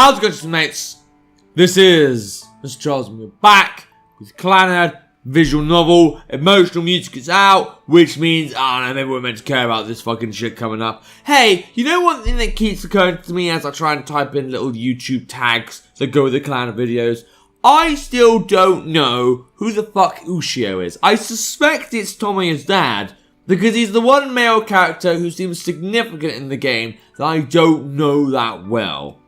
How's it going, mates? This is Mrjacharles, and we're back with Clannad, visual novel, emotional music is out, which means, I don't know, maybe we're meant to care about this fucking shit coming up. Hey, you know one thing that keeps occurring to me as I try and type in little YouTube tags that go with the Clannad videos? I still don't know who the fuck Ushio is. I suspect it's Tomoya's dad, because he's the one male character who seems significant in the game that I don't know that well.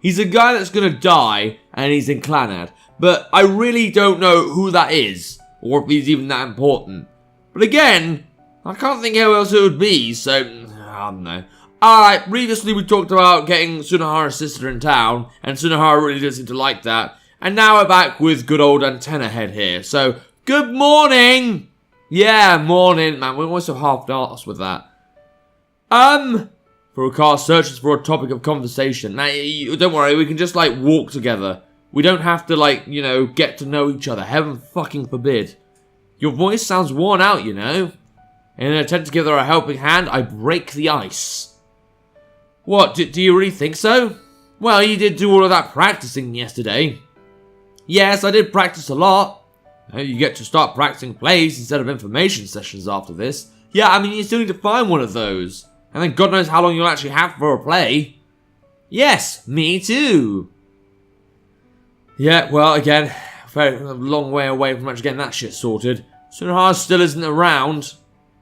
He's a guy that's gonna die, and he's in Clannad, but I really don't know who that is, or if he's even that important. But again, I can't think who else it would be, so, I don't know. Alright, previously we talked about getting Tsunohara's sister in town, and Tsunohara really does seem to like that, and now we're back with good old Antenna Head here, so, good morning! Yeah, morning, man, we're always so half-arsed with that. Furukawa searches for a topic of conversation. Now, don't worry, we can just, like, walk together. We don't have to, like, you know, get to know each other. Heaven fucking forbid. Your voice sounds worn out, you know. In an attempt to give her a helping hand, I break the ice. What, do you really think so? Well, you did do all of that practicing yesterday. Yes, I did practice a lot. You get to start practicing plays instead of information sessions after this. Yeah, I mean, you still need to find one of those. And then God knows how long you'll actually have for a play. Yes, me too. Yeah, well, again, a long way away from actually getting that shit sorted. Tsunohara still isn't around.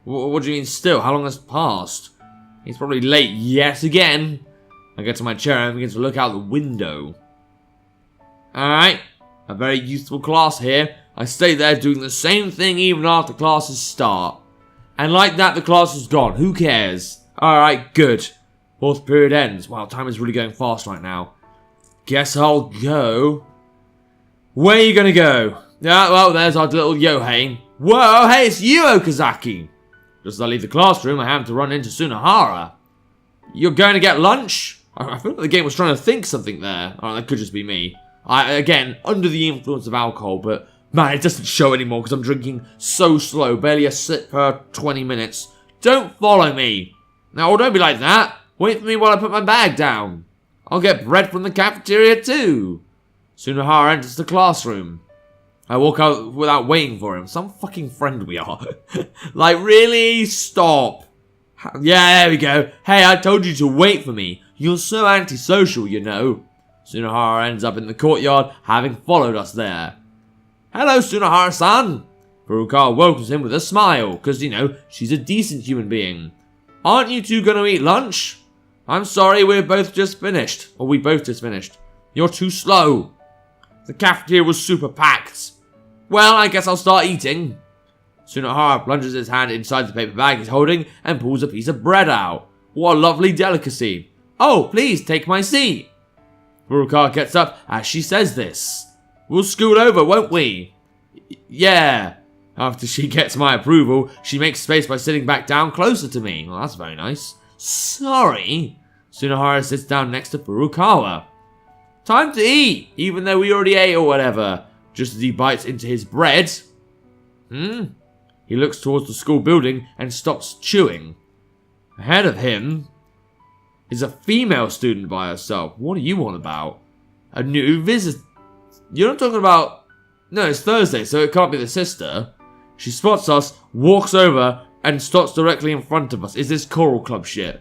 What do you mean still? How long has passed? He's probably late yet again. I get to my chair and begin to look out the window. Alright, a very useful class here. I stay there doing the same thing even after classes start. And like that, the class is gone. Who cares? Alright, good. Fourth period ends. Wow, time is really going fast right now. Guess I'll go. Where are you gonna go? Yeah, well, there's our little Yohei. Whoa, hey, it's you, Okazaki. Just as I leave the classroom, I happen to run into Tsunohara. You're going to get lunch? I feel like the game was trying to think something there. Oh, that could just be me. Again, under the influence of alcohol, but man, it doesn't show anymore because I'm drinking so slow, barely a sip per 20 minutes. Don't follow me. Now, don't be like that. Wait for me while I put my bag down. I'll get bread from the cafeteria too. Tsunohara enters the classroom. I walk out without waiting for him. Some fucking friend we are. Like, really? Stop. Yeah, there we go. Hey, I told you to wait for me. You're so antisocial, you know. Tsunohara ends up in the courtyard, having followed us there. Hello, Tsunohara-san. Furukawa welcomes him with a smile, because, you know, she's a decent human being. Aren't you two gonna eat lunch? I'm sorry, we both just finished. You're too slow. The cafeteria was super packed. Well, I guess I'll start eating. Tsunohara plunges his hand inside the paper bag he's holding and pulls a piece of bread out. What a lovely delicacy. Oh, please take my seat. Furukawa gets up as she says this. We'll scoot over, won't we? Yeah. After she gets my approval, she makes space by sitting back down closer to me. Well, that's very nice. Sorry. Tsunohara sits down next to Furukawa. Time to eat, even though we already ate or whatever. Just as he bites into his bread. He looks towards the school building and stops chewing. Ahead of him is a female student by herself. What are you on about? A new visit. You're not talking about... No, it's Thursday, so it can't be the sister. She spots us, walks over, and stops directly in front of us. Is this choral club shit?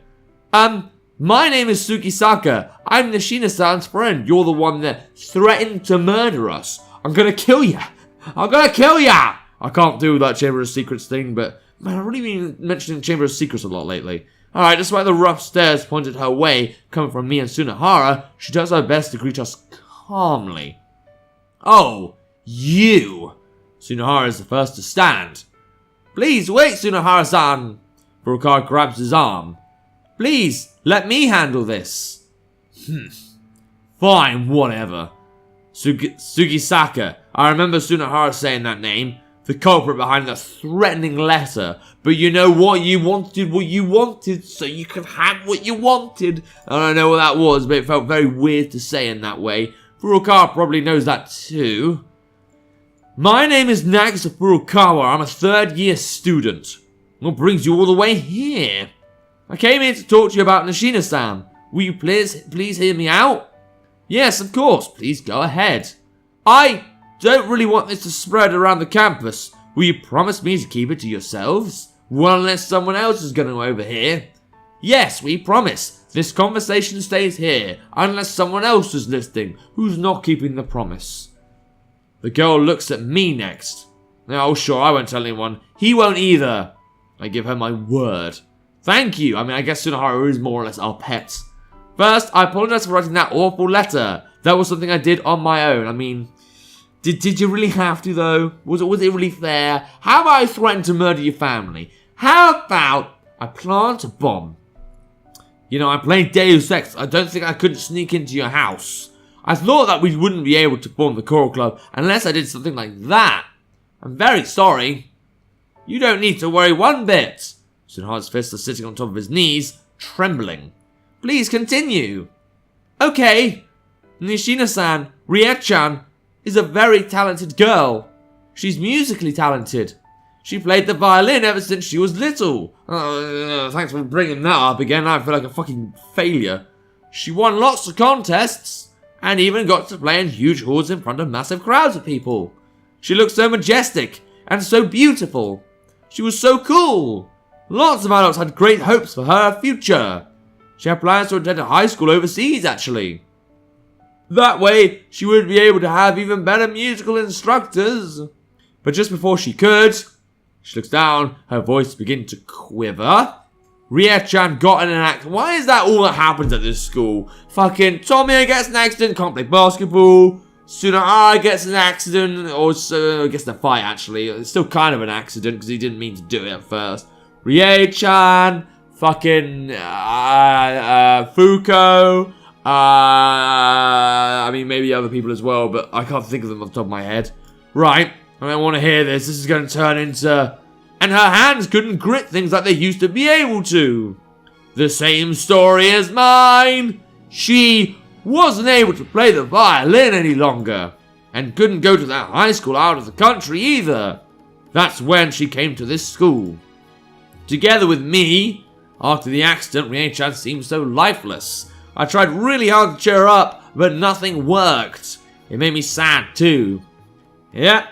My name is Tsukisaka. I'm Nishina-san's friend. You're the one that threatened to murder us. I'm gonna kill ya. I'm gonna kill ya. I can't do that Chamber of Secrets thing, but man, I've really been mentioning Chamber of Secrets a lot lately. Alright, despite the rough stares pointed her way, coming from me and Tsunohara, she does her best to greet us calmly. Oh, you. Tsunohara is the first to stand. Please wait, Tsunohara-san. Furukawa grabs his arm. Please, let me handle this. Fine, whatever. Sugisaka. I remember Tsunohara saying that name. The culprit behind the threatening letter. But you know what? You wanted what you wanted, so you could have what you wanted. I don't know what that was, but it felt very weird to say in that way. Furukawa probably knows that too. My name is Nagisa Furukawa. I'm a third-year student. What brings you all the way here? I came here to talk to you about Nishina-san. Will you please hear me out? Yes, of course, please go ahead. I don't really want this to spread around the campus. Will you promise me to keep it to yourselves? Well, unless someone else is going to overhear. Yes, we promise. This conversation stays here, unless someone else is listening who's not keeping the promise. The girl looks at me next. Oh, sure, I won't tell anyone. He won't either. I give her my word. Thank you. I guess Tsunohara is more or less our pet. First, I apologize for writing that awful letter. That was something I did on my own. Did you really have to, though? Was it really fair? How about I threaten to murder your family? How about I plant a bomb? I played Deus Ex. I don't think I couldn't sneak into your house. I thought that we wouldn't be able to form the choral club unless I did something like that. I'm very sorry. You don't need to worry one bit. Tsunohara's fists are sitting on top of his knees, trembling. Please continue. Okay. Nishina-san, Rie-chan, is a very talented girl. She's musically talented. She played the violin ever since she was little. Thanks for bringing that up again. I feel like a fucking failure. She won lots of contests and even got to play in huge halls in front of massive crowds of people. She looked so majestic and so beautiful. She was so cool. Lots of adults had great hopes for her future. She had plans to attend a high school overseas, actually. That way, she would be able to have even better musical instructors. But just before she could, she looks down, her voice begins to quiver. Rie-chan got in an accident. Why is that all that happens at this school? Fucking Tomie gets an accident, can't play basketball. Tsunohara gets an accident, or gets in a fight, actually. It's still kind of an accident, because he didn't mean to do it at first. Rie-chan, fucking Fuko, maybe other people as well, but I can't think of them off the top of my head. Right, I don't want to hear this. This is going to turn into... And her hands couldn't grit things like they used to be able to. The same story as mine. She wasn't able to play the violin any longer, and couldn't go to that high school out of the country either. That's when she came to this school. Together with me, after the accident, Rie-chan seemed so lifeless. I tried really hard to cheer her up, but nothing worked. It made me sad too. Yeah,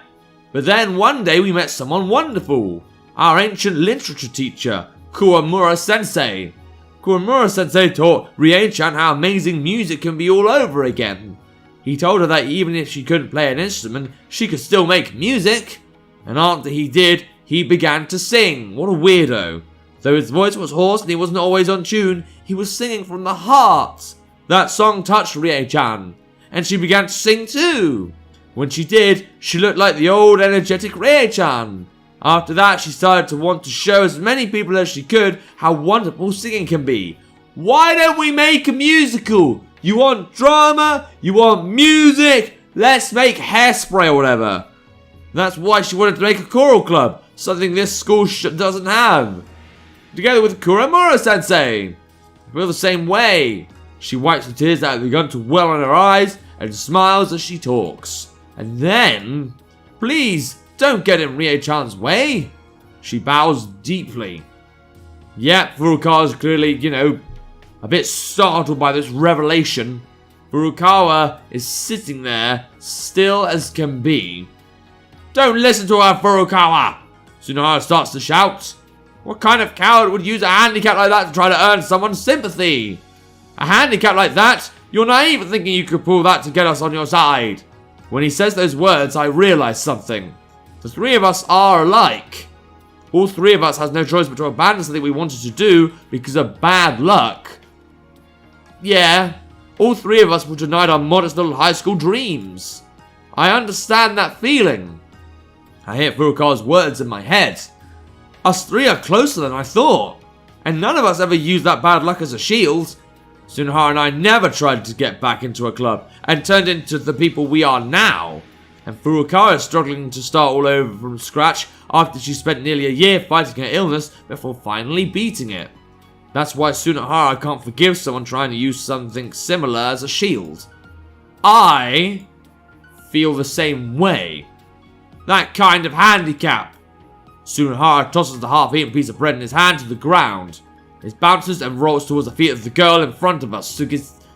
but then one day we met someone wonderful. Our ancient literature teacher, Kuwamura-sensei. Kuwamura-sensei taught Rie-chan how amazing music can be all over again. He told her that even if she couldn't play an instrument, she could still make music. And after he did, he began to sing. What a weirdo. Though his voice was hoarse and he wasn't always on tune, he was singing from the heart. That song touched Rie-chan, and she began to sing too. When she did, she looked like the old energetic Rie-chan. After that, she started to want to show as many people as she could how wonderful singing can be. Why don't we make a musical? You want drama? You want music? Let's make Hairspray or whatever. That's why she wanted to make a choral club, something this school doesn't have. Together with Kuwamura-sensei. I feel the same way. She wipes the tears that have begun to well in her eyes and smiles as she talks. And then, please, don't get in Rie-chan's way. She bows deeply. Yep, Furukawa's clearly, a bit startled by this revelation. Furukawa is sitting there, still as can be. Don't listen to her, Furukawa! Tsunohara starts to shout. What kind of coward would use a handicap like that to try to earn someone's sympathy? A handicap like that? You're naive in thinking you could pull that to get us on your side. When he says those words, I realize something. The three of us are alike. All three of us has no choice but to abandon something we wanted to do because of bad luck. Yeah, all three of us were denied our modest little high school dreams. I understand that feeling. I hear Furukawa's words in my head. Us three are closer than I thought, and none of us ever used that bad luck as a shield. Tsunohara and I never tried to get back into a club and turned into the people we are now. And Furukawa is struggling to start all over from scratch after she spent nearly a year fighting her illness before finally beating it. That's why Tsunohara can't forgive someone trying to use something similar as a shield. I feel the same way. That kind of handicap. Tsunohara tosses the half-eaten piece of bread in his hand to the ground. It bounces and rolls towards the feet of the girl in front of us,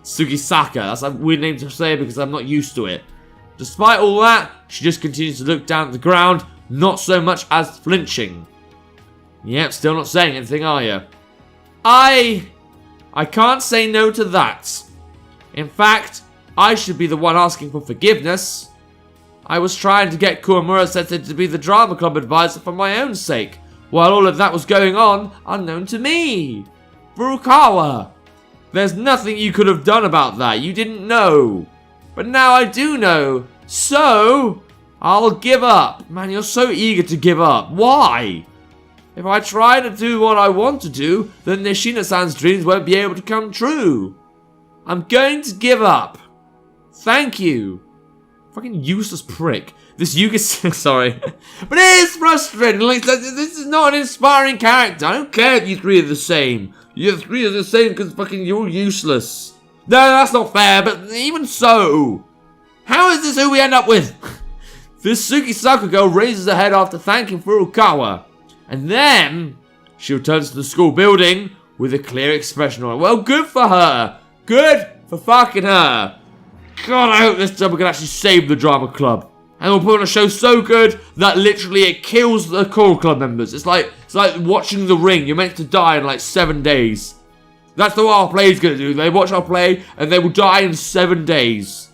Sugisaka. That's a weird name to say because I'm not used to it. Despite all that, she just continues to look down at the ground, not so much as flinching. Yep, still not saying anything, are you? I can't say no to that. In fact, I should be the one asking for forgiveness. I was trying to get Kuwamura-sensei to be the drama club advisor for my own sake, while all of that was going on unknown to me. Furukawa! There's nothing you could have done about that, you didn't know. But now I do know, so I'll give up. Man, you're so eager to give up. Why? If I try to do what I want to do, then Nishina-san's dreams won't be able to come true. I'm going to give up. Thank you. Fucking useless prick. This Yuga... Sorry. But it is frustrating. Like, this is not an inspiring character. I don't care if you three are the same. You three are the same because fucking you're useless. No, that's not fair, but even so. How is this who we end up with? This Sugisaka girl raises her head after thanking Furukawa. And then she returns to the school building with a clear expression on it. Well, good for her. Good for fucking her. God, I hope this time we can actually save the drama club. And we'll put on a show so good that literally it kills the choral club members. It's like watching The Ring. You're meant to die in like 7 days. That's what our play's going to do. They watch our play and they will die in 7 days.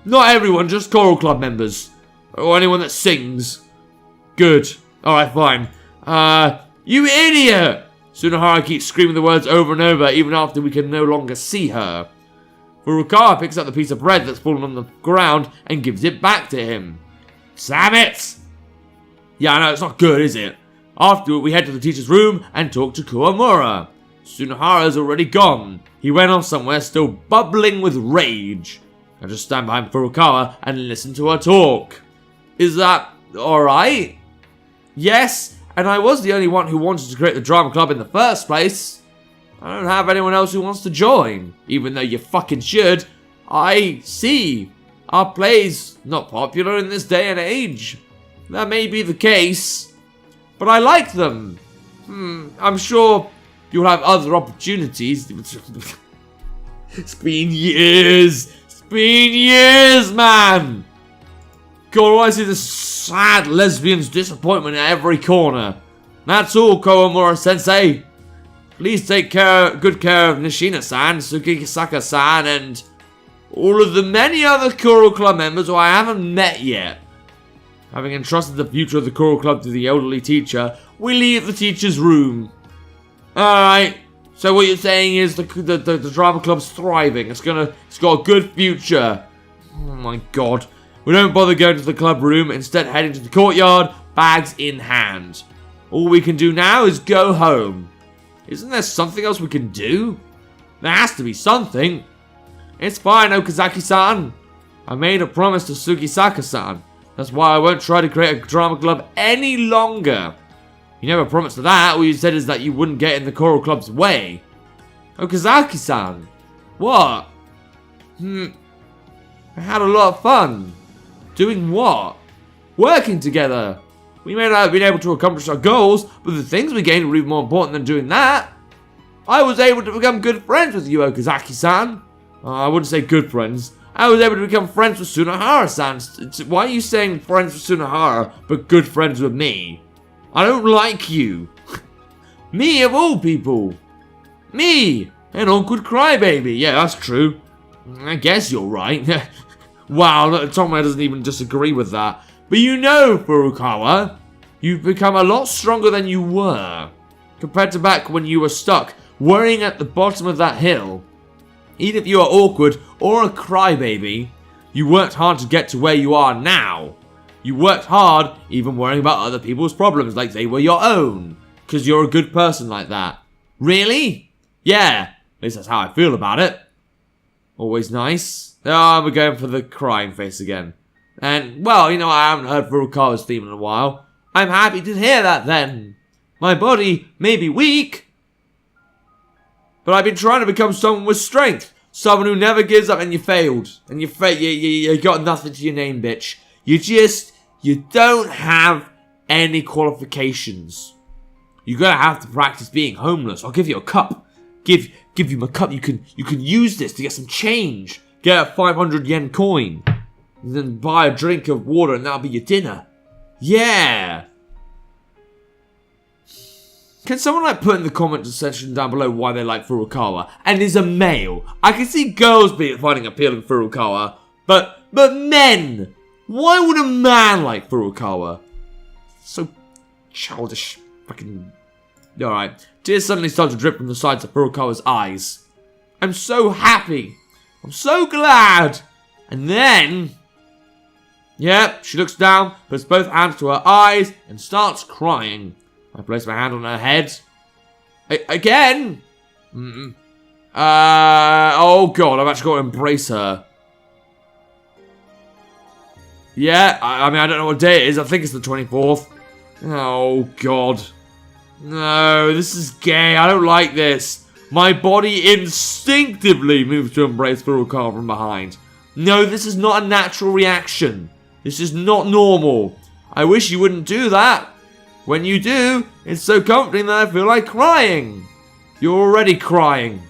Not everyone, just choral club members. Or anyone that sings. Good. Alright, fine. You idiot! Tsunohara keeps screaming the words over and over even after we can no longer see her. Furukawa picks up the piece of bread that's fallen on the ground and gives it back to him. Damn it! Yeah, I know, it's not good, is it? Afterward, we head to the teacher's room and talk to Kuwamura. Tsunohara's already gone. He went off somewhere still bubbling with rage. I just stand behind Furukawa and listen to her talk. Is that alright? Yes, and I was the only one who wanted to create the drama club in the first place. I don't have anyone else who wants to join, even though you fucking should. I see. Our play's not popular in this day and age. That may be the case, but I like them. I'm sure you'll have other opportunities. It's been years. It's been years, man. God, I see this sad lesbian's disappointment at every corner. That's all, Kuwamura-sensei. Please take good care of Nishina-san, Sugisaka-san, and all of the many other choral club members who I haven't met yet. Having entrusted the future of the choral club to the elderly teacher, we leave the teacher's room. Alright, so what you're saying is the drama club's thriving. It's got a good future. Oh my god. We don't bother going to the club room, instead heading to the courtyard, bags in hand. All we can do now is go home. Isn't there something else we can do? There has to be something. It's fine, Okazaki-san. I made a promise to Sugisaka-san. That's why I won't try to create a drama club any longer. You never promised that. All you said is that you wouldn't get in the choral club's way. Okazaki-san. What? I had a lot of fun. Doing what? Working together. We may not have been able to accomplish our goals, but the things we gained were even more important than doing that. I was able to become good friends with you, Okazaki-san. I wouldn't say good friends. I was able to become friends with Tsunohara-san. Why are you saying friends with Tsunohara, but good friends with me? I don't like you. Me of all people. Me, an awkward crybaby. Yeah, that's true. I guess you're right. Wow, Tomei doesn't even disagree with that. But you know, Furukawa, you've become a lot stronger than you were. Compared to back when you were stuck, worrying at the bottom of that hill. Even if you are awkward or a crybaby, you worked hard to get to where you are now. You worked hard even worrying about other people's problems like they were your own. Because you're a good person like that. Really? Yeah, at least that's how I feel about it. Always nice. Oh, we're going for the crying face again. And, well, you know, I haven't heard Furukawa's theme in a while. I'm happy to hear that then. My body may be weak, but I've been trying to become someone with strength. Someone who never gives up, and you failed. And you got nothing to your name, bitch. You don't have any qualifications. You're gonna have to practice being homeless. I'll give you a cup. give you my cup. You can use this to get some change. Get a 500 yen coin. And then buy a drink of water and that'll be your dinner. Yeah! Can someone like put in the comment section down below why they like Furukawa? And is a male. I can see girls finding appealing Furukawa. But men! Why would a man like Furukawa? So childish. Fucking... Alright. Tears suddenly start to drip from the sides of Furukawa's eyes. I'm so happy. I'm so glad. And then... Yep, she looks down, puts both hands to her eyes, and starts crying. I place my hand on her head. Again? Oh god, I've actually got to embrace her. Yeah, I mean, I don't know what day it is. I think it's the 24th. Oh god. No, this is gay. I don't like this. My body instinctively moves to embrace Furukawa from behind. No, this is not a natural reaction. This is not normal. I wish you wouldn't do that. When you do, it's so comforting that I feel like crying. You're already crying.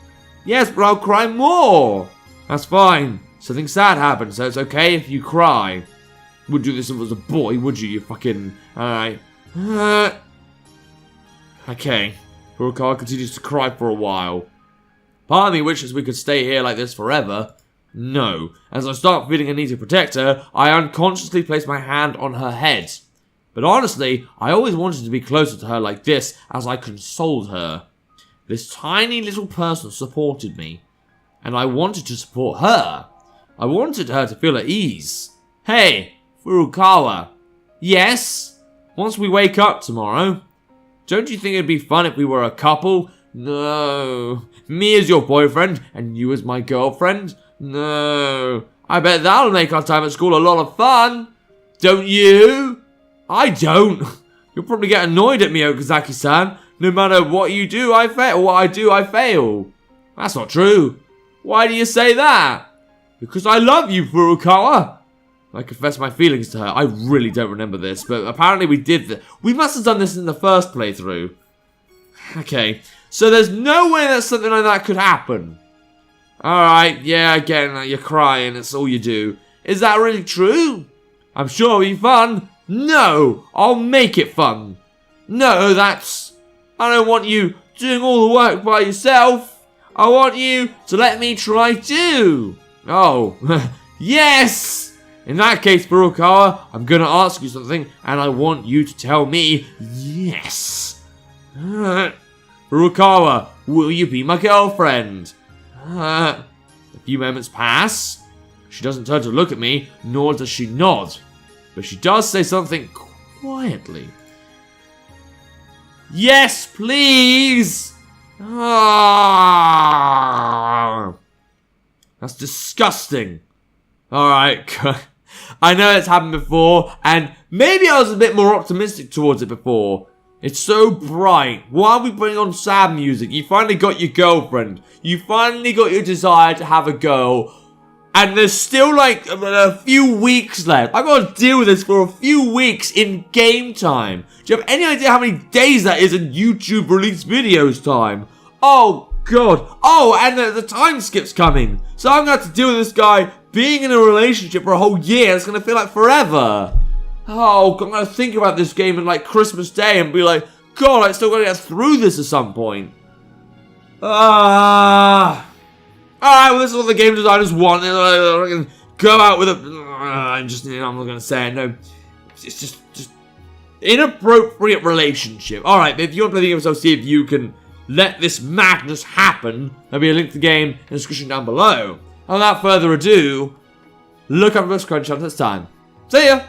Yes, but I'll cry more. That's fine. Something sad happened, so it's okay if you cry. Wouldn't do this if it was a boy, would you? You fucking... Alright. Okay. Furukawa continues to cry for a while. Part of me wishes we could stay here like this forever. No. As I start feeling a need to protect her, I unconsciously place my hand on her head. But honestly, I always wanted to be closer to her like this as I consoled her. This tiny little person supported me. And I wanted to support her. I wanted her to feel at ease. Hey, Furukawa. Yes? Once we wake up tomorrow, don't you think it'd be fun if we were a couple? No. Me as your boyfriend and you as my girlfriend? No. I bet that'll make our time at school a lot of fun. Don't you? I don't. You'll probably get annoyed at me, Okazaki-san. No matter what you do, I fail. What I do, I fail. That's not true. Why do you say that? Because I love you, Furukawa. I confess my feelings to her. I really don't remember this, but apparently we did this. We must have done this in the first playthrough. Okay, so there's no way that something like that could happen. Alright, yeah, again, you're crying, it's all you do. Is that really true? I'm sure it'll be fun. No, I'll make it fun. No, I don't want you doing all the work by yourself. I want you to let me try too. Oh, yes! In that case, Furukawa, I'm going to ask you something, and I want you to tell me yes. Furukawa, will you be my girlfriend? A few moments pass. She doesn't turn to look at me, nor does she nod. But she does say something quietly. Yes, please! Ah, that's disgusting. Alright, I know it's happened before, and maybe I was a bit more optimistic towards it before. It's so bright. Why are we putting on sad music? You finally got your girlfriend. You finally got your desire to have a girl. And there's still like a few weeks left. I've got to deal with this for a few weeks in game time. Do you have any idea how many days that is in YouTube release videos time? Oh god. Oh, and the time skip's coming. So I'm going to have to deal with this guy being in a relationship for a whole year. It's going to feel like forever. Oh, I'm going to think about this game on like Christmas Day and be like, God, I still got to get through this at some point. Alright, well, this is what the game designers want. Go out with a... I'm not going to say it. No, it's just inappropriate relationship. Alright, if you want to play the game yourself, see if you can let this madness happen. There'll be a link to the game in the description down below. And without further ado, look up for the screenshot this time. See ya!